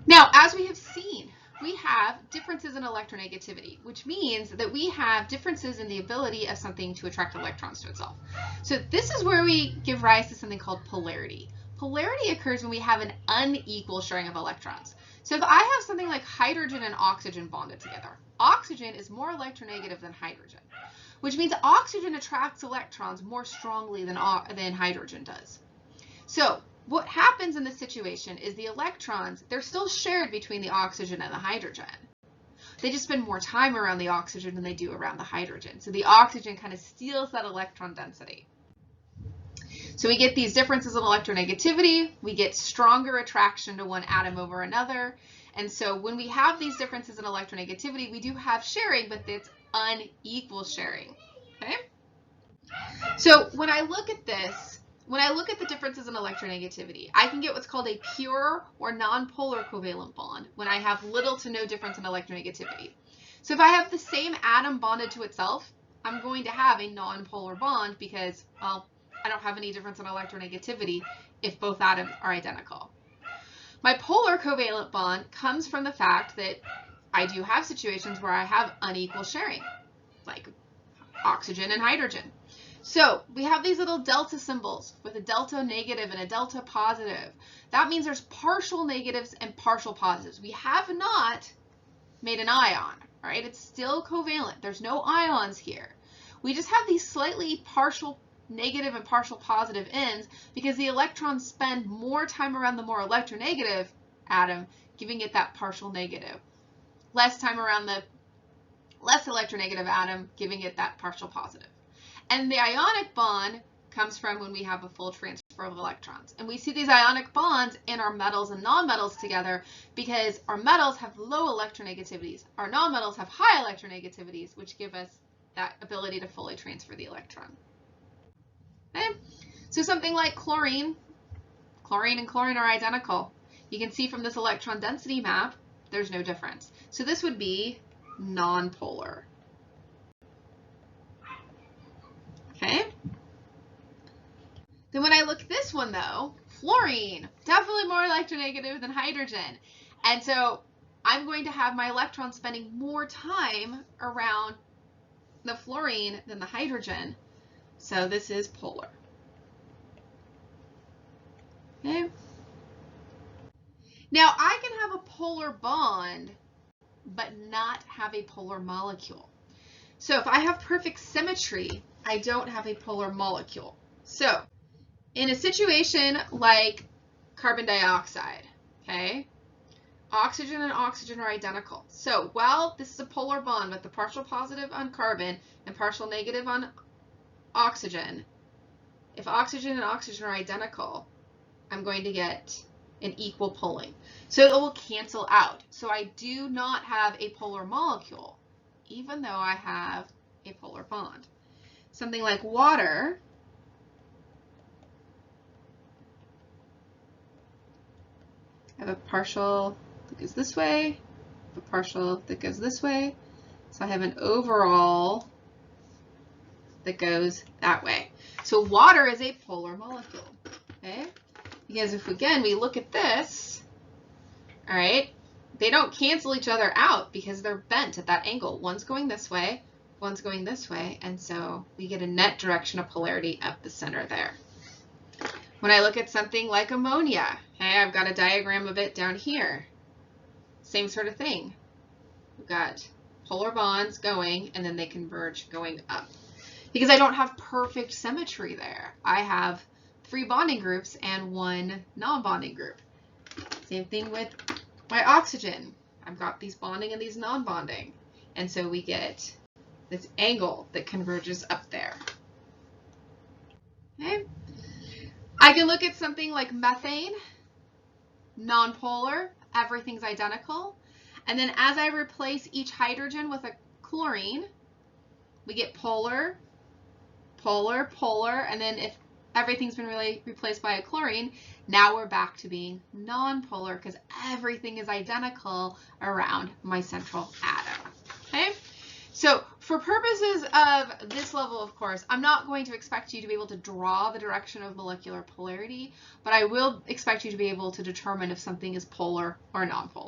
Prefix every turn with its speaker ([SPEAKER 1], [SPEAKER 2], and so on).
[SPEAKER 1] Now, as we have seen, we have differences in electronegativity, which means that we have differences in the ability of something to attract electrons to itself. So this is where we give rise to something called polarity. Polarity occurs when we have an unequal sharing of electrons. So if I have something like hydrogen and oxygen bonded together, oxygen is more electronegative than hydrogen, which means oxygen attracts electrons more strongly than hydrogen does. So what happens in this situation is the electrons, they're still shared between the oxygen and the hydrogen. They just spend more time around the oxygen than they do around the hydrogen. So the oxygen kind of steals that electron density. So we get these differences in electronegativity, we get stronger attraction to one atom over another. And so when we have these differences in electronegativity, we do have sharing, but it's unequal sharing. Okay? So when I look at this, when I look at the differences in electronegativity, I can get what's called a pure or nonpolar covalent bond when I have little to no difference in electronegativity. So if I have the same atom bonded to itself, I'm going to have a nonpolar bond because, well, I don't have any difference in electronegativity if both atoms are identical. My polar covalent bond comes from the fact that I do have situations where I have unequal sharing, like oxygen and hydrogen. So we have these little delta symbols with a delta negative and a delta positive. That means there's partial negatives and partial positives. We have not made an ion, right? It's still covalent. There's no ions here. We just have these slightly partial negative and partial positive ends because the electrons spend more time around the more electronegative atom, giving it that partial negative. Less time around the less electronegative atom, giving it that partial positive. And the ionic bond comes from when we have a full transfer of electrons. And we see these ionic bonds in our metals and nonmetals together because our metals have low electronegativities. Our nonmetals have high electronegativities, which give us that ability to fully transfer the electron. Okay? So something like chlorine and chlorine are identical. You can see from this electron density map, there's no difference. So this would be nonpolar. Okay? Then when I look at this one though, fluorine, definitely more electronegative than hydrogen. And so I'm going to have my electrons spending more time around the fluorine than the hydrogen. So this is polar. Okay? Now I can have a polar bond, but not have a polar molecule. So if I have perfect symmetry, I don't have a polar molecule. So in a situation like carbon dioxide, okay, oxygen and oxygen are identical. So while this is a polar bond with the partial positive on carbon and partial negative on oxygen, if oxygen and oxygen are identical, I'm going to get an equal pulling. So it will cancel out. So I do not have a polar molecule, even though I have a polar bond. Something like water I have a partial that goes this way, a partial that goes this way. So I have an overall that goes that way. So water is a polar molecule, okay? Because if, again, we look at this, all right, they don't cancel each other out because they're bent at that angle. One's going this way, one's going this way, and so we get a net direction of polarity up the center there. When I look at something like ammonia, okay, I've got a diagram of it down here. Same sort of thing. We've got polar bonds going, and then they converge going up. Because I don't have perfect symmetry there. I have 3 bonding groups and 1 non-bonding group. Same thing with my oxygen. I've got these bonding and these non-bonding. And so we get this angle that converges up there. Okay? I can look at something like methane, non-polar, everything's identical. And then as I replace each hydrogen with a chlorine, we get polar, polar, polar, and then if everything's been really replaced by a chlorine, now we're back to being non-polar because everything is identical around my central atom. Okay? So for purposes of this level of course, I'm not going to expect you to be able to draw the direction of molecular polarity, but I will expect you to be able to determine if something is polar or nonpolar.